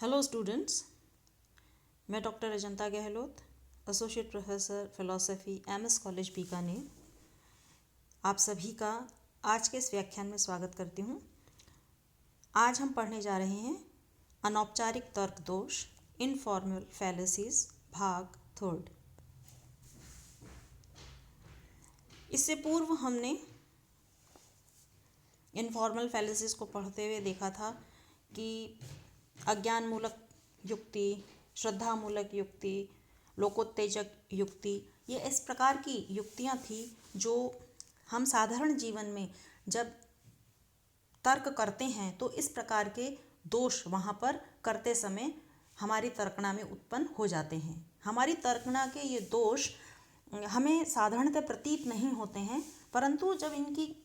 Hello students, मैं doctor Ajanta Gehlot, associate professor philosophy MS college Bikaner, आप सभी का आज के इस व्याख्यान में स्वागत करती हूँ। आज हम पढ़ने जा रहे हैं अनौपचारिक तर्क दोष, इनफॉर्मल फैलेसीज, भाग 3। इससे पूर्व हमने इनफॉर्मल फैलेसीज को पढ़ते हुए देखा था कि अज्ञानमूलक युक्ति, श्रद्धामूलक युक्ति, लोकोत्तेजक युक्ति, ये इस प्रकार की युक्तियाँ थी जो हम साधारण जीवन में जब तर्क करते हैं तो इस प्रकार के दोष वहाँ पर करते समय हमारी तर्कना में उत्पन्न हो जाते हैं। हमारी तर्कना के ये दोष हमें साधारणतः प्रतीत नहीं होते हैं, परंतु जब इनकी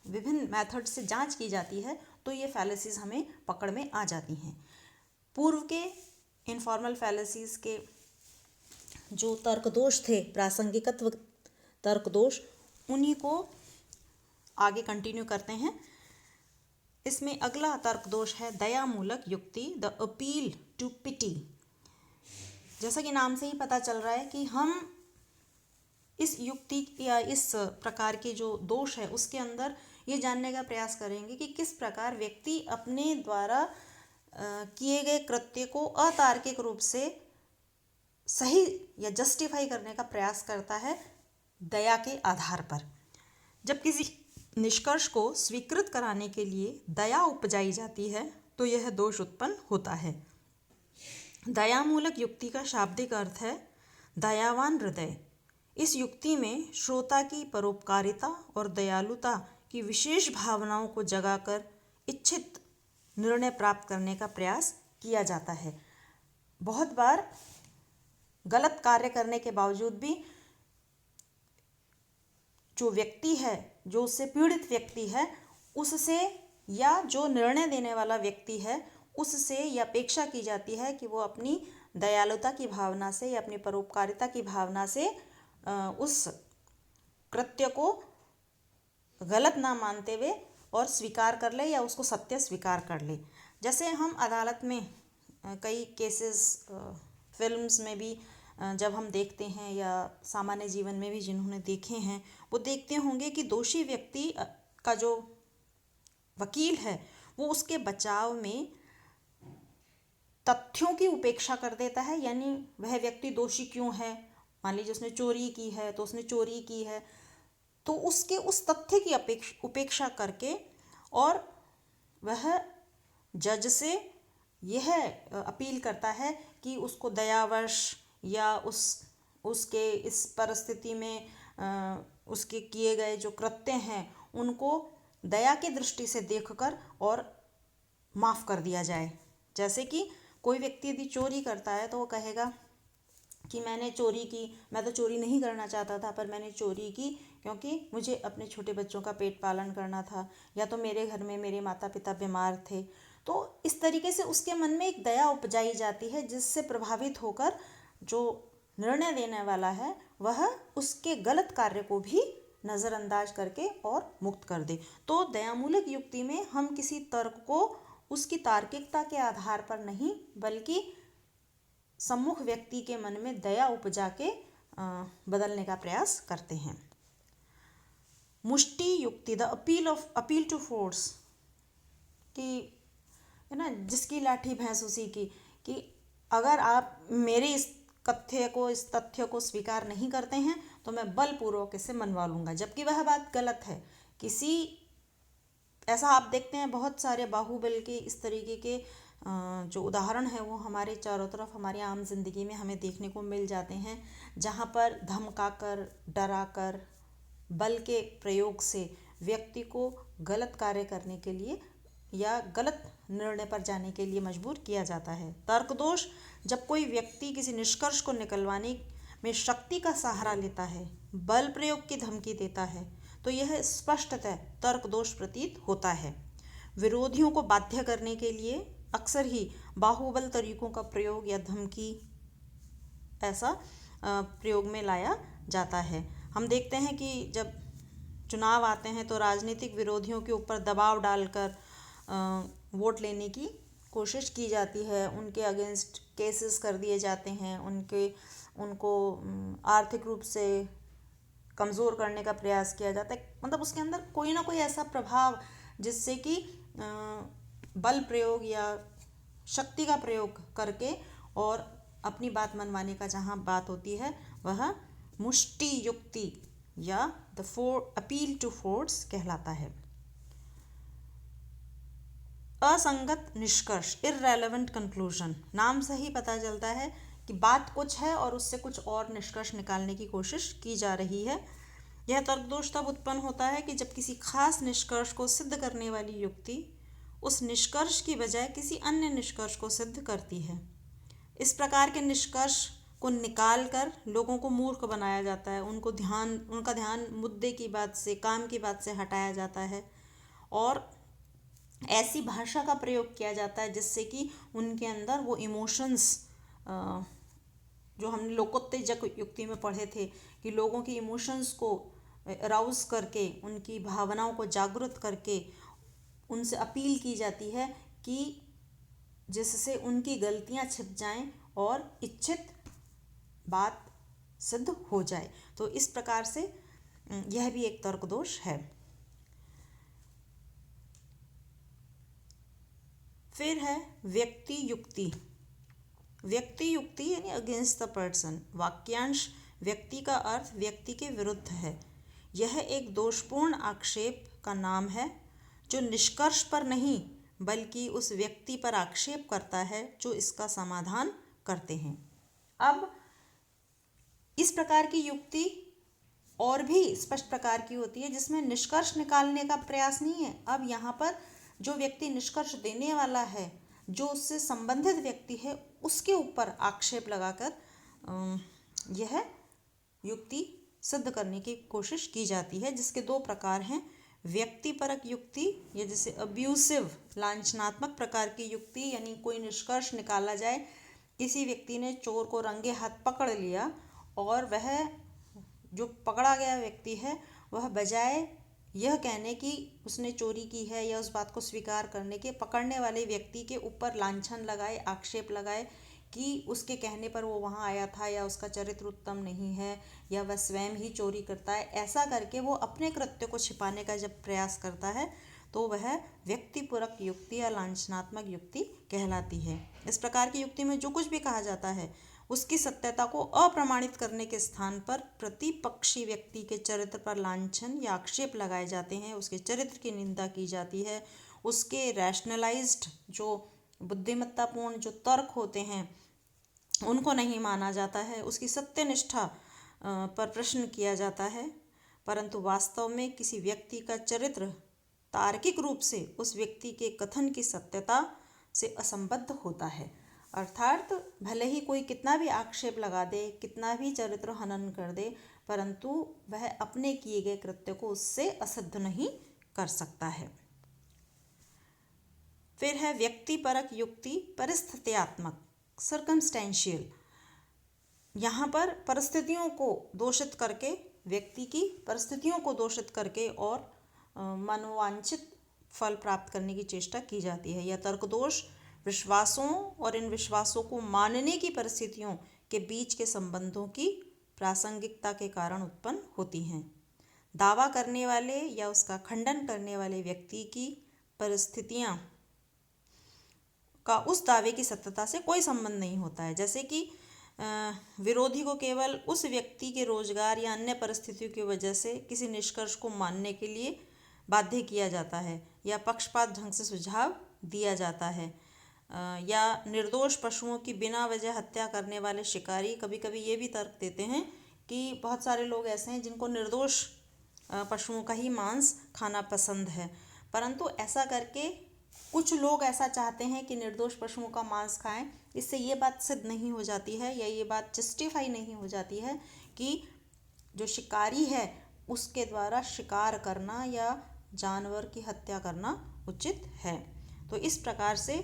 विभिन्न मेथड से जांच की जाती है तो ये फैलेसीज हमें पकड़ में आ जाती हैं। पूर्व के इनफॉर्मल फैलेसीज के जो तर्क दोष थे, प्रासंगिकत्व तर्क दोष, उन्हीं को आगे कंटिन्यू करते हैं। इसमें अगला तर्क दोष है दयामूलक युक्ति, द अपील टू पिटी। जैसा कि नाम से ही पता चल रहा है कि हम इस युक्ति या इस प्रकार के जो दोष है उसके अंदर ये जानने का प्रयास करेंगे कि किस प्रकार व्यक्ति अपने द्वारा किए गए कृत्य को अतार्किक रूप से सही या जस्टिफाई करने का प्रयास करता है दया के आधार पर। जब किसी निष्कर्ष को स्वीकृत कराने के लिए दया उपजाई जाती है तो यह दोष उत्पन्न होता है। दयामूलक युक्ति का शाब्दिक अर्थ है दयावान हृदय। इस युक्ति में श्रोता की परोपकारिता और दयालुता की विशेष भावनाओं को जगाकर इच्छित निर्णय प्राप्त करने का प्रयास किया जाता है। बहुत बार गलत कार्य करने के बावजूद भी जो व्यक्ति है, जो उससे पीड़ित व्यक्ति है, उससे या जो निर्णय देने वाला व्यक्ति है उससे यह अपेक्षा की जाती है कि वो अपनी दयालुता की भावना से या अपनी परोपकारिता की भावना से उस कृत्य को गलत ना मानते हुए और स्वीकार कर ले या उसको सत्य स्वीकार कर ले। जैसे हम अदालत में कई केसेस फिल्म्स में भी जब हम देखते हैं या सामान्य जीवन में भी जिन्होंने देखे हैं वो देखते होंगे कि दोषी व्यक्ति का जो वकील है वो उसके बचाव में तथ्यों की उपेक्षा कर देता है। यानी वह व्यक्ति दोषी क्यों है, मान लीजिए उसने चोरी की है तो उसने चोरी की है, तो उसके उस तथ्य की उपेक्षा करके और वह जज से यह अपील करता है कि उसको दयावश या उसके इस परिस्थिति में उसके किए गए जो कृत्य हैं उनको दया की दृष्टि से देखकर और माफ़ कर दिया जाए। जैसे कि कोई व्यक्ति यदि चोरी करता है तो वो कहेगा कि मैंने चोरी की, मैं तो चोरी नहीं करना चाहता था पर मैंने चोरी की क्योंकि मुझे अपने छोटे बच्चों का पेट पालन करना था, या तो मेरे घर में मेरे माता पिता बीमार थे। तो इस तरीके से उसके मन में एक दया उपजाई जाती है जिससे प्रभावित होकर जो निर्णय देने वाला है वह उसके गलत कार्य को भी नज़रअंदाज करके और मुक्त कर दे। तो दयामूलक युक्ति में हम किसी तर्क को उसकी तार्किकता के आधार पर नहीं बल्कि सम्मुख व्यक्ति के मन में दया उपजा के बदलने का प्रयास करते हैं। मुष्टि युक्ति, द अपील टू फोर्स, कि है ना, जिसकी लाठी भैंस उसी की, कि अगर आप मेरे इस तथ्य को स्वीकार नहीं करते हैं तो मैं बलपूर्वक इसे मनवा लूँगा, जबकि वह बात गलत है। ऐसा आप देखते हैं बहुत सारे बाहुबल के इस तरीके के जो उदाहरण है वो हमारे चारों तरफ हमारी आम जिंदगी में हमें देखने को मिल जाते हैं, जहाँ पर धमकाकर, डराकर, बल के प्रयोग से व्यक्ति को गलत कार्य करने के लिए या गलत निर्णय पर जाने के लिए मजबूर किया जाता है। तर्क दोष, जब कोई व्यक्ति किसी निष्कर्ष को निकलवाने में शक्ति का सहारा लेता है, बल प्रयोग की धमकी देता है, तो यह स्पष्टतः तर्क दोष प्रतीत होता है। विरोधियों को बाध्य करने के लिए अक्सर ही बाहुबल तरीकों का प्रयोग या धमकी ऐसा प्रयोग में लाया जाता है। हम देखते हैं कि जब चुनाव आते हैं तो राजनीतिक विरोधियों के ऊपर दबाव डालकर वोट लेने की कोशिश की जाती है, उनके अगेंस्ट केसेस कर दिए जाते हैं, उनको आर्थिक रूप से कमज़ोर करने का प्रयास किया जाता है। मतलब उसके अंदर कोई ना कोई ऐसा प्रभाव जिससे कि बल प्रयोग या शक्ति का प्रयोग करके और अपनी बात मनवाने का जहाँ बात होती है वह मुष्टि युक्ति या द अपील टू फोर्स कहलाता है। असंगत निष्कर्ष, इररेलेवेंट कंक्लूजन, नाम से ही पता चलता है कि बात कुछ है और उससे कुछ और निष्कर्ष निकालने की कोशिश की जा रही है। यह तर्कदोष तब उत्पन्न होता है कि जब किसी खास निष्कर्ष को सिद्ध करने वाली युक्ति उस निष्कर्ष की बजाय किसी अन्य निष्कर्ष को सिद्ध करती है। इस प्रकार के निष्कर्ष को निकाल कर लोगों को मूर्ख बनाया जाता है, उनका ध्यान मुद्दे की बात से, काम की बात से हटाया जाता है और ऐसी भाषा का प्रयोग किया जाता है जिससे कि उनके अंदर वो इमोशंस, जो हमने लोकोत्तेजक युक्ति में पढ़े थे कि लोगों की इमोशंस को अराउज करके, उनकी भावनाओं को जागृत करके उनसे अपील की जाती है कि जिससे उनकी गलतियां छिप जाएं और इच्छित बात सिद्ध हो जाए। तो इस प्रकार से यह भी एक तर्क दोष है। फिर है व्यक्ति युक्ति। व्यक्ति युक्ति यानी अगेंस्ट द पर्सन। वाक्यांश व्यक्ति का अर्थ व्यक्ति के विरुद्ध है। यह एक दोषपूर्ण आक्षेप का नाम है जो निष्कर्ष पर नहीं बल्कि उस व्यक्ति पर आक्षेप करता है जो इसका समाधान करते हैं। अब इस प्रकार की युक्ति और भी स्पष्ट प्रकार की होती है जिसमें निष्कर्ष निकालने का प्रयास नहीं है। अब यहाँ पर जो व्यक्ति निष्कर्ष देने वाला है, जो उससे संबंधित व्यक्ति है, उसके ऊपर आक्षेप लगाकर यह युक्ति सिद्ध करने की कोशिश की जाती है, जिसके दो प्रकार हैं। व्यक्तिपरक युक्ति, या जिसे अब्यूसिव लांछनात्मक प्रकार की युक्ति, यानी कोई निष्कर्ष निकाला जाए, किसी व्यक्ति ने चोर को रंगे हाथ पकड़ लिया और वह जो पकड़ा गया व्यक्ति है वह बजाय यह कहने कि उसने चोरी की है या उस बात को स्वीकार करने के, पकड़ने वाले व्यक्ति के ऊपर लांछन लगाए, आक्षेप लगाए कि उसके कहने पर वो वहाँ आया था या उसका चरित्र उत्तम नहीं है या वह स्वयं ही चोरी करता है, ऐसा करके वो अपने कृत्य को छिपाने का जब प्रयास करता है तो वह व्यक्तिपरक युक्ति या लांछनात्मक युक्ति कहलाती है। इस प्रकार की युक्ति में जो कुछ भी कहा जाता है उसकी सत्यता को अप्रमाणित करने के स्थान पर प्रतिपक्षी व्यक्ति के चरित्र पर लांछन या आक्षेप लगाए जाते हैं, उसके चरित्र की निंदा की जाती है, उसके रैशनलाइज्ड जो बुद्धिमत्तापूर्ण जो तर्क होते हैं उनको नहीं माना जाता है, उसकी सत्यनिष्ठा पर प्रश्न किया जाता है। परंतु वास्तव में किसी व्यक्ति का चरित्र तार्किक रूप से उस व्यक्ति के कथन की सत्यता से असंबद्ध होता है। अर्थात भले ही कोई कितना भी आक्षेप लगा दे, कितना भी चरित्र हनन कर दे, परंतु वह अपने किए गए कृत्य को उससे असिद्ध नहीं कर सकता है। फिर है व्यक्तिपरक युक्ति परिस्थित्यात्मक, सर्कमस्टेंशियल। यहाँ पर परिस्थितियों को दोषित करके, व्यक्ति की परिस्थितियों को दोषित करके और मनोवांछित फल प्राप्त करने की चेष्टा की जाती है। यह तर्कदोष विश्वासों और इन विश्वासों को मानने की परिस्थितियों के बीच के संबंधों की प्रासंगिकता के कारण उत्पन्न होती हैं। दावा करने वाले या उसका खंडन करने वाले व्यक्ति की परिस्थितियां का उस दावे की सत्यता से कोई संबंध नहीं होता है। जैसे कि विरोधी को केवल उस व्यक्ति के रोजगार या अन्य परिस्थितियों की वजह से किसी निष्कर्ष को मानने के लिए बाध्य किया जाता है या पक्षपात ढंग से सुझाव दिया जाता है, या निर्दोष पशुओं की बिना वजह हत्या करने वाले शिकारी कभी कभी ये भी तर्क देते हैं कि बहुत सारे लोग ऐसे हैं जिनको निर्दोष पशुओं का ही मांस खाना पसंद है, परंतु ऐसा करके कुछ लोग ऐसा चाहते हैं कि निर्दोष पशुओं का मांस खाएं। इससे ये बात सिद्ध नहीं हो जाती है या ये बात जस्टिफाई नहीं हो जाती है कि जो शिकारी है उसके द्वारा शिकार करना या जानवर की हत्या करना उचित है। तो इस प्रकार से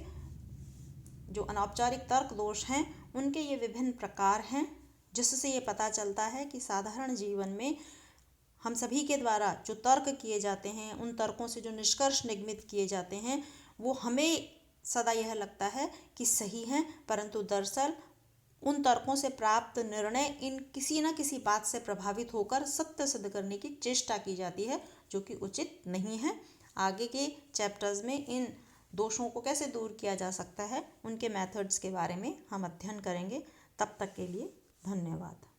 जो अनौपचारिक तर्क दोष हैं उनके ये विभिन्न प्रकार हैं, जिससे ये पता चलता है कि साधारण जीवन में हम सभी के द्वारा जो तर्क किए जाते हैं, उन तर्कों से जो निष्कर्ष निगमित किए जाते हैं वो हमें सदा यह लगता है कि सही हैं, परंतु दरअसल उन तर्कों से प्राप्त निर्णय इन किसी न किसी बात से प्रभावित होकर सत्य सिद्ध करने की चेष्टा की जाती है, जो कि उचित नहीं है। आगे के चैप्टर्स में इन दोषों को कैसे दूर किया जा सकता है, उनके मेथड्स के बारे में हम अध्ययन करेंगे। तब तक के लिए धन्यवाद।